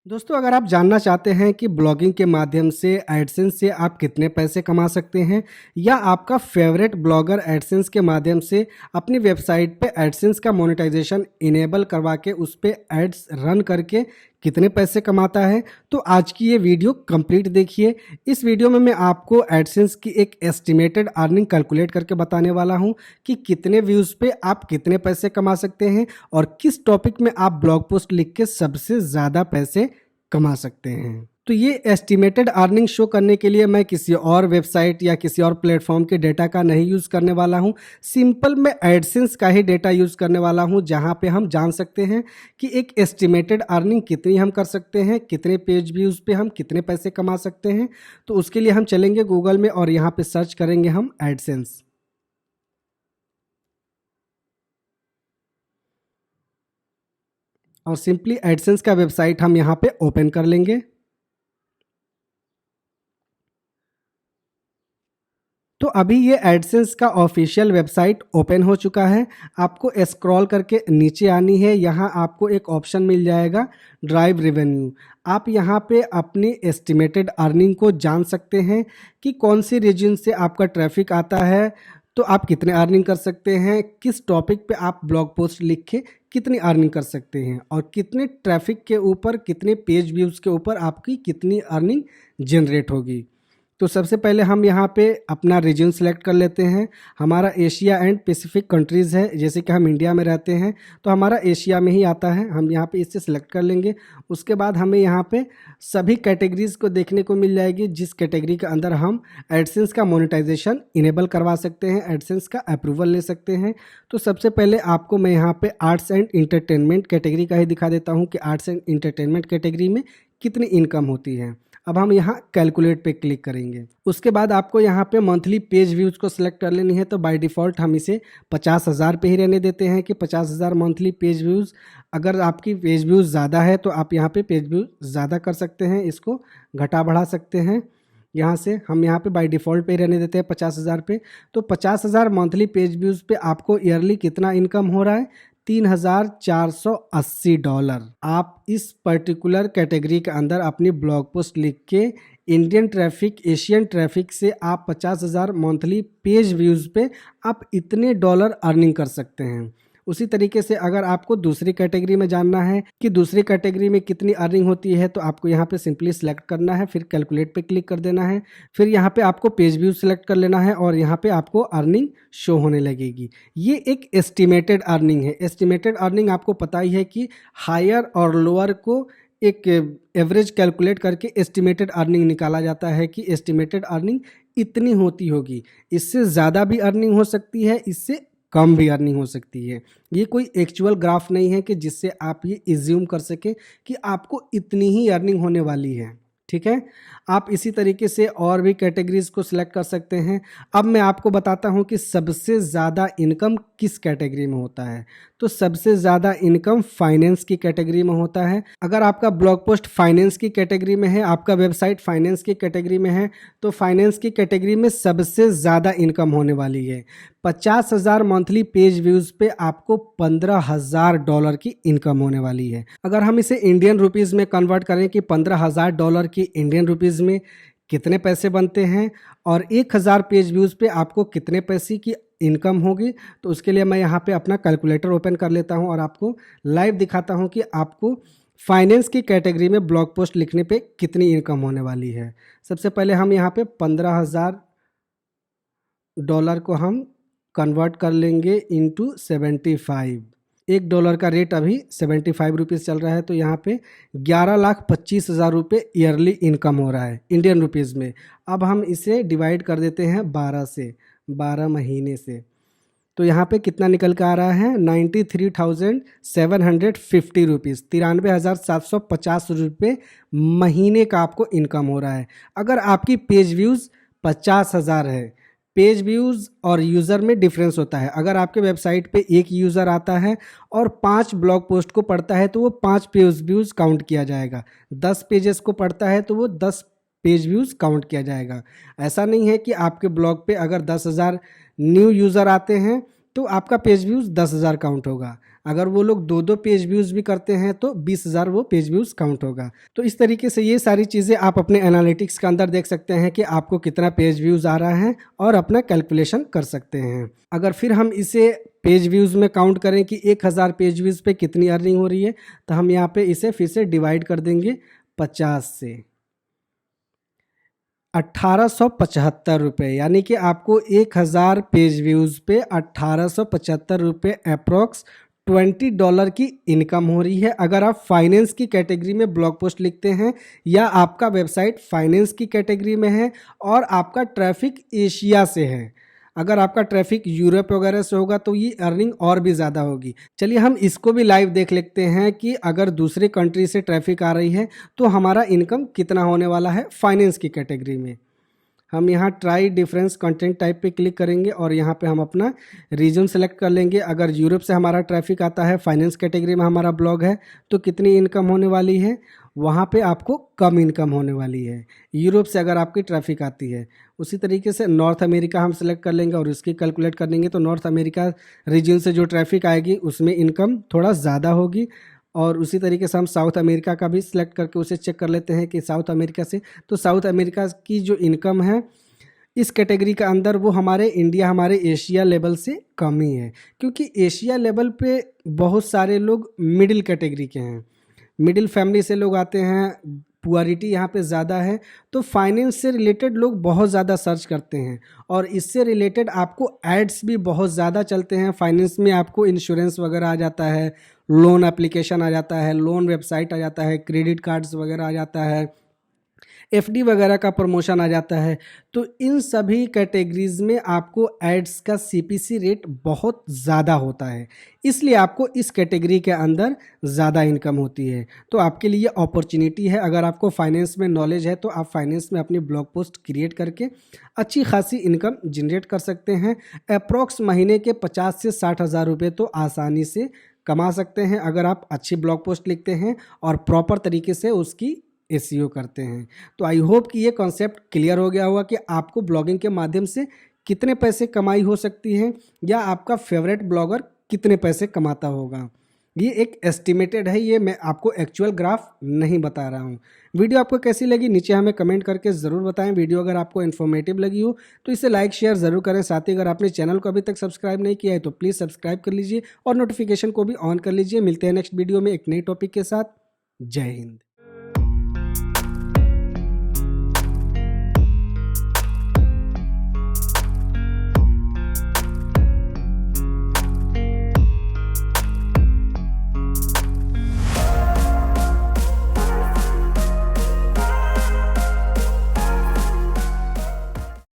दोस्तों, अगर आप जानना चाहते हैं कि ब्लॉगिंग के माध्यम से एडसेंस से आप कितने पैसे कमा सकते हैं या आपका फेवरेट ब्लॉगर एडसेंस के माध्यम से अपनी वेबसाइट पे एडसेंस का मोनेटाइजेशन इनेबल करवा के उस पे एड्स रन करके कितने पैसे कमाता है, तो आज की ये वीडियो कंप्लीट देखिए। इस वीडियो में मैं आपको एडसेंस की एक एस्टिमेटेड अर्निंग कैलकुलेट करके बताने वाला हूँ कि कितने व्यूज़ पे आप कितने पैसे कमा सकते हैं और किस टॉपिक में आप ब्लॉग पोस्ट लिख के सबसे ज़्यादा पैसे कमा सकते हैं। तो ये एस्टिमेटेड अर्निंग शो करने के लिए मैं किसी और वेबसाइट या किसी और प्लेटफॉर्म के डेटा का नहीं यूज़ करने वाला हूँ। सिंपल मैं एडसेंस का ही डेटा यूज़ करने वाला हूँ, जहाँ पे हम जान सकते हैं कि एक एस्टिमेटेड अर्निंग कितनी हम कर सकते हैं, कितने पेज व्यूज़ पे हम कितने पैसे कमा सकते हैं। तो उसके लिए हम चलेंगे गूगल में और यहाँ पे सर्च करेंगे हम एडसेंस। और सिंपली एडसेंस का वेबसाइट हम यहाँ पे ओपन कर लेंगे। तो अभी ये एडसेंस का ऑफिशियल वेबसाइट ओपन हो चुका है। आपको स्क्रॉल करके नीचे आनी है, यहाँ आपको एक ऑप्शन मिल जाएगा ड्राइव रेवेन्यू। आप यहाँ पे अपनी एस्टिमेटेड अर्निंग को जान सकते हैं कि कौन सी रीजन से आपका ट्रैफिक आता है, तो आप कितने अर्निंग कर सकते हैं, किस टॉपिक पे आप ब्लॉग पोस्ट लिख के कितनी अर्निंग कर सकते हैं और कितने ट्रैफिक के ऊपर, कितने पेज व्यूज़ के ऊपर आपकी कितनी अर्निंग जनरेट होगी। तो सबसे पहले हम यहाँ पे अपना रीजन सेलेक्ट कर लेते हैं। हमारा एशिया एंड पैसिफिक कंट्रीज़ है, जैसे कि हम इंडिया में रहते हैं तो हमारा एशिया में ही आता है। हम यहाँ पे इससे सिलेक्ट कर लेंगे। उसके बाद हमें यहाँ पे सभी कैटेगरीज़ को देखने को मिल जाएगी, जिस कैटेगरी के अंदर हम एडसेंस का मोनेटाइजेशन इनेबल करवा सकते हैं, एडसेंस का अप्रूवल ले सकते हैं। तो सबसे पहले आपको मैं यहाँ पे आर्ट्स एंड इंटरटेनमेंट कैटेगरी का ही दिखा देता हूँ कि आर्ट्स एंड इंटरटेनमेंट कैटेगरी में कितनी इनकम होती है। अब हम यहाँ कैलकुलेट पे क्लिक करेंगे। उसके बाद आपको यहाँ पे मंथली पेज व्यूज़ को सिलेक्ट कर लेनी है। तो बाय डिफ़ॉल्ट हम इसे 50,000 पे ही रहने देते हैं कि 50,000 मंथली पेज व्यूज़। अगर आपकी पेज व्यूज़ ज़्यादा है तो आप यहाँ पे पेज व्यूज़ ज़्यादा कर सकते हैं, इसको घटा बढ़ा सकते हैं। यहाँ से हम यहाँ पे बाय डिफ़ॉल्ट पे ही रहने देते हैं 50,000 पे। तो 50,000 मंथली पेज व्यूज़ पे आपको ईयरली कितना इनकम हो रहा है? $3,480। आप इस पर्टिकुलर कैटेगरी के अंदर अपनी ब्लॉग पोस्ट लिख के इंडियन ट्रैफिक, एशियन ट्रैफिक से आप 50,000 मंथली पेज व्यूज़ पे आप इतने डॉलर अर्निंग कर सकते हैं। उसी तरीके से अगर आपको दूसरी कैटेगरी में जानना है कि दूसरी कैटेगरी में कितनी अर्निंग होती है, तो आपको यहाँ पे सिंपली सेलेक्ट करना है, फिर कैलकुलेट पे क्लिक कर देना है। फिर यहाँ पे आपको पेज व्यू सेलेक्ट कर लेना है और यहाँ पे आपको अर्निंग शो होने लगेगी। ये एक एस्टिमेटेड अर्निंग है। एस्टिमेटेड अर्निंग आपको पता ही है कि हायर और लोअर को एक एवरेज कैलकुलेट करके एस्टिमेटेड अर्निंग निकाला जाता है कि एस्टिमेटेड अर्निंग इतनी होती होगी। इससे ज़्यादा भी अर्निंग हो सकती है, इससे कम भी अर्निंग हो सकती है। ये कोई एक्चुअल ग्राफ नहीं है कि जिससे आप ये इज्यूम कर सकें कि आपको इतनी ही अर्निंग होने वाली है। ठीक है, आप इसी तरीके से और भी कैटेगरीज को सिलेक्ट कर सकते हैं। अब मैं आपको बताता हूं कि सबसे ज़्यादा इनकम किस कैटेगरी में होता है। तो सबसे ज़्यादा इनकम फाइनेंस की कैटेगरी में होता है। अगर आपका ब्लॉग पोस्ट फाइनेंस की कैटेगरी में है, आपका वेबसाइट फाइनेंस की कैटेगरी में है, तो फाइनेंस की कैटेगरी में सबसे ज़्यादा इनकम होने वाली है। 50,000 मंथली पेज व्यूज़ पे आपको $15,000 की इनकम होने वाली है। अगर हम इसे इंडियन रुपीज़ में कन्वर्ट करें कि $15,000 की इंडियन रुपीज़ में कितने पैसे बनते हैं और 1,000 पेज व्यूज़ पे आपको कितने पैसे की इनकम होगी, तो उसके लिए मैं यहाँ पे अपना कैलकुलेटर ओपन कर लेता हूँ और आपको लाइव दिखाता हूँ कि आपको फाइनेंस की कैटेगरी में ब्लॉग पोस्ट लिखने पे कितनी इनकम होने वाली है। सबसे पहले हम यहाँ पे $15,000 को हम कन्वर्ट कर लेंगे इंटू 75। $1 का रेट अभी 75 रुपीज़ चल रहा है, तो यहाँ पे 11,25,000 रुपये ईयरली इनकम हो रहा है इंडियन रुपीज़ में। अब हम इसे डिवाइड कर देते हैं 12 से, 12 महीने से। तो यहाँ पे कितना निकल के आ रहा है? 93,750 रुपीज़, 93,750 रुपये महीने का आपको इनकम हो रहा है। अगर आपकी पेज व्यूज़ 50,000 है, पेज व्यूज़ और यूज़र में डिफरेंस होता है। अगर आपके वेबसाइट पे एक यूज़र आता है और 5 ब्लॉग पोस्ट को पढ़ता है तो वो 5 पेज व्यूज़ काउंट किया जाएगा। 10 पेजेस को पढ़ता है तो वो 10 पेज व्यूज़ काउंट किया जाएगा। ऐसा नहीं है कि आपके ब्लॉग पे अगर 10,000 न्यू यूज़र आते हैं तो आपका पेज व्यूज़ 10,000 काउंट होगा। अगर वो लोग 2-2 पेज व्यूज़ भी करते हैं तो 20,000 वो पेज व्यूज़ काउंट होगा। तो इस तरीके से ये सारी चीज़ें आप अपने एनालिटिक्स के अंदर देख सकते हैं कि आपको कितना पेज व्यूज़ आ रहा है और अपना कैलकुलेशन कर सकते हैं। अगर फिर हम इसे पेज व्यूज़ में काउंट करें कि 1000 पेज व्यूज़ पे कितनी अर्निंग हो रही है, तो हम यहाँ पे इसे फिर से डिवाइड कर देंगे 50 से। 1875 रुपये, यानी कि आपको 1000 पेज व्यूज़ पे 1875 रुपये अप्रॉक्स $20 की इनकम हो रही है। अगर आप फाइनेंस की कैटेगरी में ब्लॉग पोस्ट लिखते हैं या आपका वेबसाइट फाइनेंस की कैटेगरी में है और आपका ट्रैफिक एशिया से है, अगर आपका ट्रैफिक यूरोप वगैरह से होगा तो ये अर्निंग और भी ज़्यादा होगी। चलिए हम इसको भी लाइव देख लेते हैं कि अगर दूसरे कंट्री से ट्रैफिक आ रही है तो हमारा इनकम कितना होने वाला है फाइनेंस की कैटेगरी में। हम यहाँ ट्राई डिफरेंस कंटेंट टाइप पे क्लिक करेंगे और यहाँ पे हम अपना रीजन सेलेक्ट कर लेंगे। अगर यूरोप से हमारा ट्रैफिक आता है, फाइनेंस कैटेगरी में हमारा ब्लॉग है, तो कितनी इनकम होने वाली है, वहाँ पे आपको कम इनकम होने वाली है यूरोप से अगर आपकी ट्रैफिक आती है। उसी तरीके से नॉर्थ अमेरिका हम सेलेक्ट कर लेंगे और उसकी कैलकुलेट कर लेंगे, तो नॉर्थ अमेरिका रीजन से जो ट्रैफिक आएगी उसमें इनकम थोड़ा ज़्यादा होगी। और उसी तरीके से हम साउथ अमेरिका का भी सिलेक्ट करके उसे चेक कर लेते हैं कि साउथ अमेरिका से, तो साउथ अमेरिका की जो इनकम है इस कैटेगरी के अंदर वो हमारे इंडिया, हमारे एशिया लेवल से कम ही है, क्योंकि एशिया लेवल पे बहुत सारे लोग मिडिल कैटेगरी के हैं, मिडिल फैमिली से लोग आते हैं, पुअरिटी यहाँ पे ज़्यादा है, तो फाइनेंस से रिलेटेड लोग बहुत ज़्यादा सर्च करते हैं और इससे रिलेटेड आपको एड्स भी बहुत ज़्यादा चलते हैं। फाइनेंस में आपको इंश्योरेंस वगैरह आ जाता है, लोन एप्लीकेशन आ जाता है, लोन वेबसाइट आ जाता है, क्रेडिट कार्ड्स वगैरह आ जाता है, एफडी वगैरह का प्रमोशन आ जाता है। तो इन सभी कैटेगरीज में आपको एड्स का सीपीसी रेट बहुत ज़्यादा होता है, इसलिए आपको इस कैटेगरी के अंदर ज़्यादा इनकम होती है। तो आपके लिए अपॉर्चुनिटी है, अगर आपको फाइनेंस में नॉलेज है तो आप फाइनेंस में अपनी ब्लॉग पोस्ट क्रिएट करके अच्छी खासी इनकम जनरेट कर सकते हैं। अप्रॉक्स महीने के 50 से 60 हज़ार रुपये तो आसानी से कमा सकते हैं अगर आप अच्छी ब्लॉग पोस्ट लिखते हैं और प्रॉपर तरीके से उसकी एसईओ करते हैं। तो आई होप कि ये कॉन्सेप्ट क्लियर हो गया होगा कि आपको ब्लॉगिंग के माध्यम से कितने पैसे कमाई हो सकती है या आपका फेवरेट ब्लॉगर कितने पैसे कमाता होगा। ये एक एस्टिमेटेड है, ये मैं आपको एक्चुअल ग्राफ नहीं बता रहा हूँ। वीडियो आपको कैसी लगी नीचे हमें कमेंट करके ज़रूर बताएं। वीडियो अगर आपको इन्फॉर्मेटिव लगी हो तो इसे लाइक शेयर ज़रूर करें। साथ ही अगर आपने चैनल को अभी तक सब्सक्राइब नहीं किया है तो प्लीज़ सब्सक्राइब कर लीजिए और नोटिफिकेशन को भी ऑन कर लीजिए। मिलते हैं नेक्स्ट वीडियो में एक नई टॉपिक के साथ। जय हिंद।